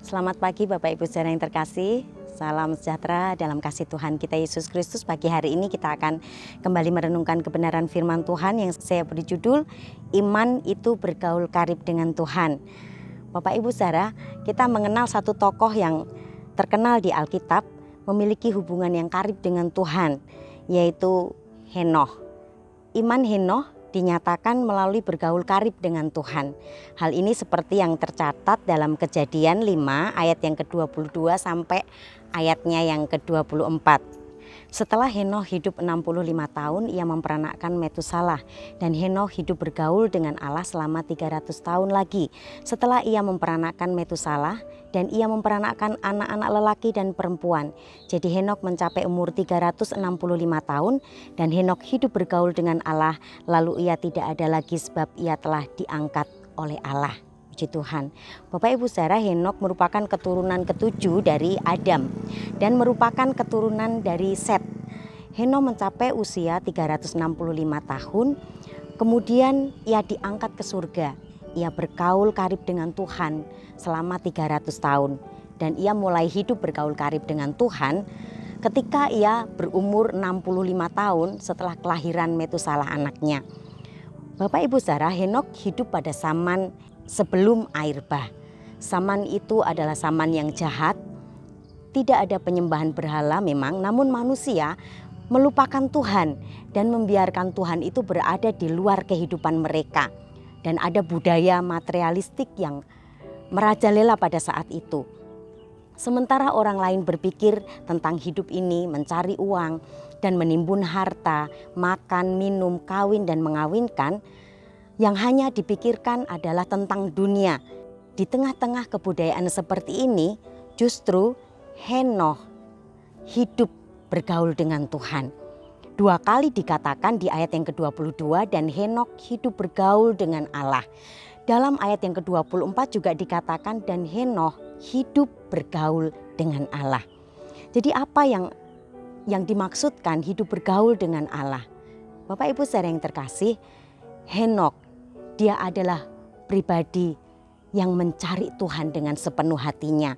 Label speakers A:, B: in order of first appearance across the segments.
A: Selamat pagi Bapak Ibu saudara yang terkasih. Salam sejahtera dalam kasih Tuhan kita Yesus Kristus. Pagi hari ini kita akan kembali merenungkan kebenaran firman Tuhan yang saya beri judul Iman itu bergaul karib dengan Tuhan. Bapak Ibu saudara, kita mengenal satu tokoh yang terkenal di Alkitab, memiliki hubungan yang karib dengan Tuhan, yaitu Henokh. Iman Henokh dinyatakan melalui bergaul karib dengan Tuhan. Hal ini seperti yang tercatat dalam Kejadian 5 ayat yang ke-22 sampai ayatnya yang ke-24. Setelah Henokh hidup 65 tahun, ia memperanakkan Metusalah, dan Henokh hidup bergaul dengan Allah selama 300 tahun lagi. Setelah ia memperanakkan Metusalah, dan ia memperanakkan anak-anak lelaki dan perempuan. Jadi Henokh mencapai umur 365 tahun, dan Henokh hidup bergaul dengan Allah, lalu ia tidak ada lagi sebab ia telah diangkat oleh Allah. Puji Tuhan. Bapak Ibu saudara, Henokh merupakan keturunan ketujuh dari Adam dan merupakan keturunan dari Set. Henokh mencapai usia 365 tahun, kemudian ia diangkat ke surga. Ia bergaul karib dengan Tuhan selama 300 tahun dan ia mulai hidup bergaul karib dengan Tuhan ketika ia berumur 65 tahun setelah kelahiran Metusalah anaknya. Bapak Ibu saudara, Henokh hidup pada zaman sebelum air bah. Zaman itu adalah zaman yang jahat. Tidak ada penyembahan berhala memang, namun manusia melupakan Tuhan dan membiarkan Tuhan itu berada di luar kehidupan mereka. Dan ada budaya materialistik yang merajalela pada saat itu. Sementara orang lain berpikir tentang hidup ini, mencari uang dan menimbun harta, makan, minum, kawin dan mengawinkan, yang hanya dipikirkan adalah tentang dunia. Di tengah-tengah kebudayaan seperti ini, justru Henokh hidup bergaul dengan Tuhan. 2 kali dikatakan di ayat yang ke-22 dan Henokh hidup bergaul dengan Allah. Dalam ayat yang ke-24 juga dikatakan dan Henokh hidup bergaul dengan Allah. Jadi apa yang dimaksudkan hidup bergaul dengan Allah? Bapak Ibu saudara yang terkasih, Henokh dia adalah pribadi yang mencari Tuhan dengan sepenuh hatinya.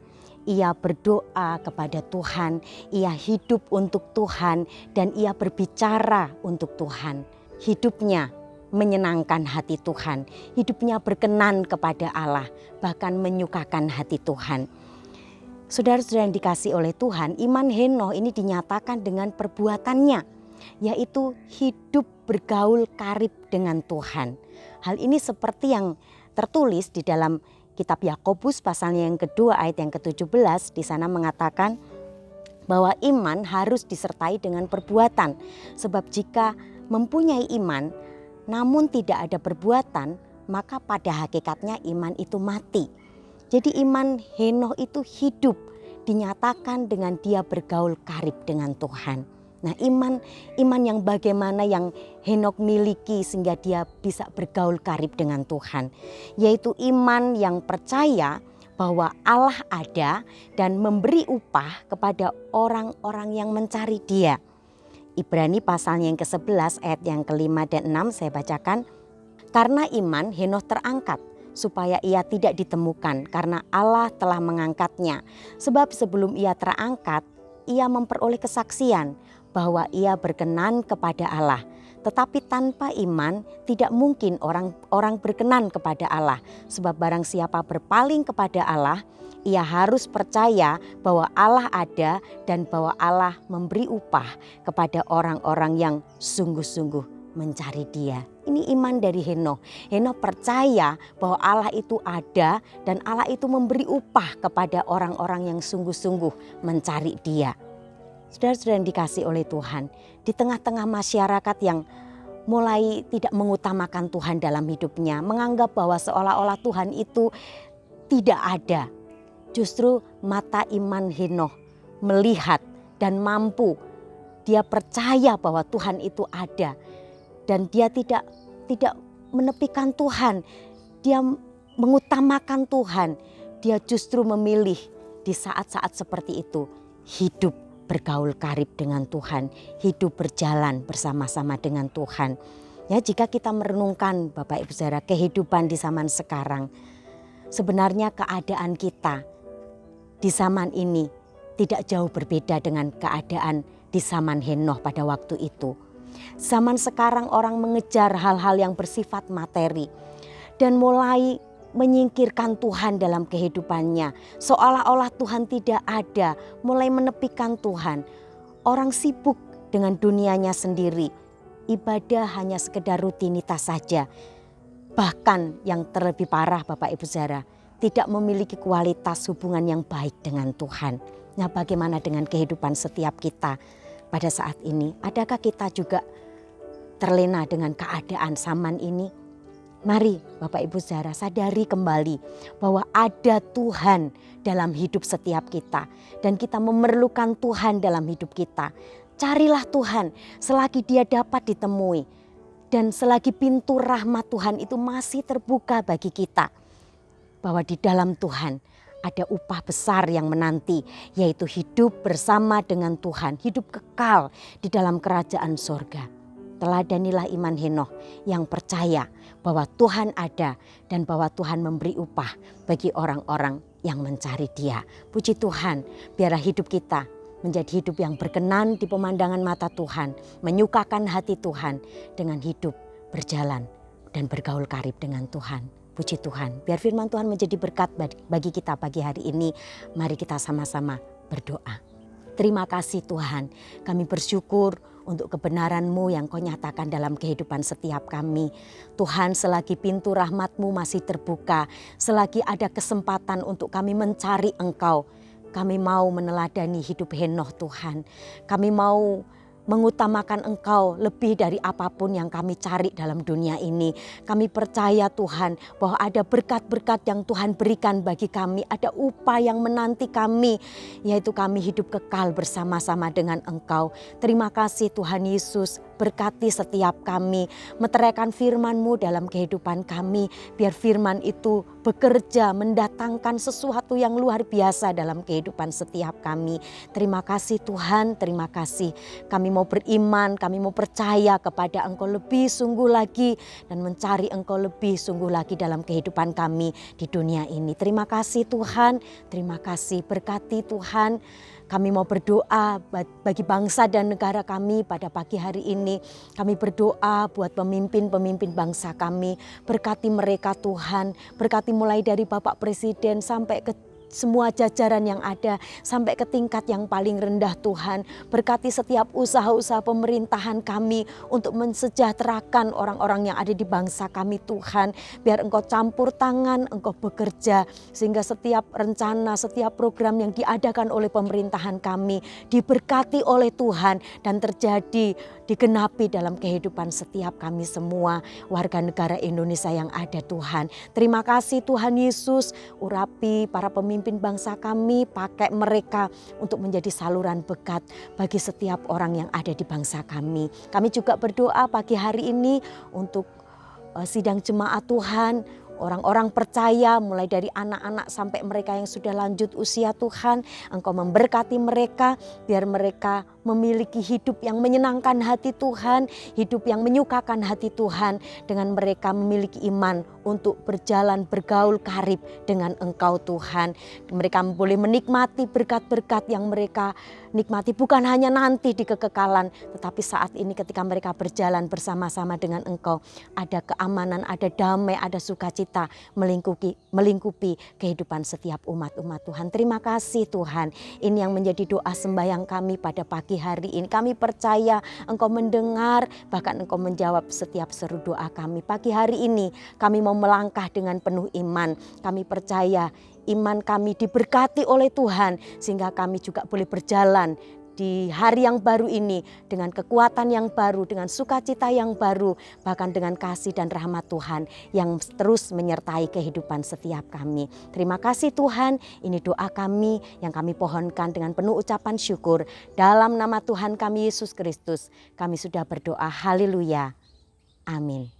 A: Ia berdoa kepada Tuhan, ia hidup untuk Tuhan dan ia berbicara untuk Tuhan. Hidupnya menyenangkan hati Tuhan, hidupnya berkenan kepada Allah, bahkan menyukakan hati Tuhan. Saudara-saudara yang dikasihi oleh Tuhan, iman Henokh ini dinyatakan dengan perbuatannya, yaitu hidup bergaul karib dengan Tuhan. Hal ini seperti yang tertulis di dalam kitab Yakobus pasalnya yang kedua ayat yang ke-17, di sana mengatakan bahwa iman harus disertai dengan perbuatan. Sebab jika mempunyai iman namun tidak ada perbuatan, maka pada hakikatnya iman itu mati. Jadi iman Henokh itu hidup, dinyatakan dengan dia bergaul karib dengan Tuhan. Nah, iman yang bagaimana yang Henokh miliki sehingga dia bisa bergaul karib dengan Tuhan, yaitu iman yang percaya bahwa Allah ada dan memberi upah kepada orang-orang yang mencari Dia. Ibrani pasalnya yang ke-11 ayat yang ke-5 dan 6 saya bacakan. Karena iman Henokh terangkat supaya ia tidak ditemukan karena Allah telah mengangkatnya. Sebab sebelum ia terangkat, ia memperoleh kesaksian bahwa ia berkenan kepada Allah. Tetapi tanpa iman tidak mungkin orang berkenan kepada Allah. Sebab barang siapa berpaling kepada Allah, ia harus percaya bahwa Allah ada dan bahwa Allah memberi upah kepada orang-orang yang sungguh-sungguh mencari Dia. Ini iman dari Henokh. Henokh percaya bahwa Allah itu ada dan Allah itu memberi upah kepada orang-orang yang sungguh-sungguh mencari Dia. Saudara-saudara yang dikasih oleh Tuhan, di tengah-tengah masyarakat yang mulai tidak mengutamakan Tuhan dalam hidupnya, menganggap bahwa seolah-olah Tuhan itu tidak ada. Justru mata iman Henokh melihat dan mampu. Dia percaya bahwa Tuhan itu ada dan dia tidak menepikan Tuhan. Dia mengutamakan Tuhan. Dia justru memilih di saat-saat seperti itu hidup bergaul karib dengan Tuhan, hidup berjalan bersama-sama dengan Tuhan. Ya, jika kita merenungkan Bapak Ibu saudara kehidupan di zaman sekarang, sebenarnya keadaan kita di zaman ini tidak jauh berbeda dengan keadaan di zaman Henoh pada waktu itu. Zaman sekarang orang mengejar hal-hal yang bersifat materi dan mulai menyingkirkan Tuhan dalam kehidupannya. Seolah-olah Tuhan tidak ada, mulai menepikan Tuhan. Orang sibuk dengan dunianya sendiri. Ibadah hanya sekedar rutinitas saja. Bahkan yang terlebih parah Bapak Ibu Saudara, tidak memiliki kualitas hubungan yang baik dengan Tuhan. Nah, bagaimana dengan kehidupan setiap kita pada saat ini? Adakah kita juga terlena dengan keadaan zaman ini? Mari Bapak Ibu Saudara sadari kembali bahwa ada Tuhan dalam hidup setiap kita. Dan kita memerlukan Tuhan dalam hidup kita. Carilah Tuhan selagi Dia dapat ditemui. Dan selagi pintu rahmat Tuhan itu masih terbuka bagi kita. Bahwa di dalam Tuhan ada upah besar yang menanti, yaitu hidup bersama dengan Tuhan, hidup kekal di dalam kerajaan sorga. Teladanilah iman Henoh yang percaya bahwa Tuhan ada dan bahwa Tuhan memberi upah bagi orang-orang yang mencari Dia. Puji Tuhan, biarlah hidup kita menjadi hidup yang berkenan di pemandangan mata Tuhan, menyukakan hati Tuhan dengan hidup berjalan dan bergaul karib dengan Tuhan. Puji Tuhan, biar firman Tuhan menjadi berkat bagi kita pagi hari ini. Mari kita sama-sama berdoa. Terima kasih Tuhan, kami bersyukur untuk kebenaran-Mu yang Kau nyatakan dalam kehidupan setiap kami. Tuhan, selagi pintu rahmat-Mu masih terbuka, selagi ada kesempatan untuk kami mencari Engkau, kami mau meneladani hidup Henoh Tuhan. Kami mau mengutamakan Engkau lebih dari apapun yang kami cari dalam dunia ini. Kami percaya Tuhan bahwa ada berkat-berkat yang Tuhan berikan bagi kami. Ada upah yang menanti kami, yaitu kami hidup kekal bersama-sama dengan Engkau. Terima kasih Tuhan Yesus, berkati setiap kami. Meteraikan firman-Mu dalam kehidupan kami. Biar firman itu bekerja mendatangkan sesuatu yang luar biasa dalam kehidupan setiap kami. Terima kasih Tuhan, terima kasih. Kami mau beriman, kami mau percaya kepada Engkau lebih sungguh lagi dan mencari Engkau lebih sungguh lagi dalam kehidupan kami di dunia ini. Terima kasih Tuhan, terima kasih, berkati Tuhan. Kami mau berdoa bagi bangsa dan negara kami pada pagi hari ini. Kami berdoa buat pemimpin-pemimpin bangsa kami. Berkati mereka Tuhan, berkati mulai dari Bapak Presiden sampai ke semua jajaran yang ada sampai ke tingkat yang paling rendah Tuhan. Berkati setiap usaha-usaha pemerintahan kami untuk mensejahterakan orang-orang yang ada di bangsa kami Tuhan. Biar Engkau campur tangan, Engkau bekerja sehingga setiap rencana, setiap program yang diadakan oleh pemerintahan kami diberkati oleh Tuhan dan terjadi, digenapi dalam kehidupan setiap kami semua warga negara Indonesia yang ada Tuhan. Terima kasih Tuhan Yesus, urapi para pemimpin bangsa kami, pakai mereka untuk menjadi saluran berkat bagi setiap orang yang ada di bangsa kami. Kami juga berdoa pagi hari ini untuk sidang jemaat Tuhan, orang-orang percaya mulai dari anak-anak sampai mereka yang sudah lanjut usia Tuhan. Engkau memberkati mereka biar mereka memiliki hidup yang menyenangkan hati Tuhan, hidup yang menyukakan hati Tuhan, dengan mereka memiliki iman untuk berjalan bergaul karib dengan Engkau Tuhan. Mereka boleh menikmati berkat-berkat yang mereka nikmati bukan hanya nanti di kekekalan, tetapi saat ini ketika mereka berjalan bersama-sama dengan Engkau, ada keamanan, ada damai, ada sukacita melingkupi kehidupan setiap umat-umat Tuhan. Terima kasih Tuhan. Ini yang menjadi doa sembahyang kami pada pagi hari ini. Kami percaya Engkau mendengar, bahkan Engkau menjawab setiap seru doa kami. Pagi hari ini kami mau melangkah dengan penuh iman. Kami percaya iman kami diberkati oleh Tuhan sehingga kami juga boleh berjalan di hari yang baru ini dengan kekuatan yang baru, dengan sukacita yang baru, bahkan dengan kasih dan rahmat Tuhan yang terus menyertai kehidupan setiap kami. Terima kasih Tuhan, ini doa kami yang kami pohonkan dengan penuh ucapan syukur. Dalam nama Tuhan kami Yesus Kristus, kami sudah berdoa. Haleluya. Amin.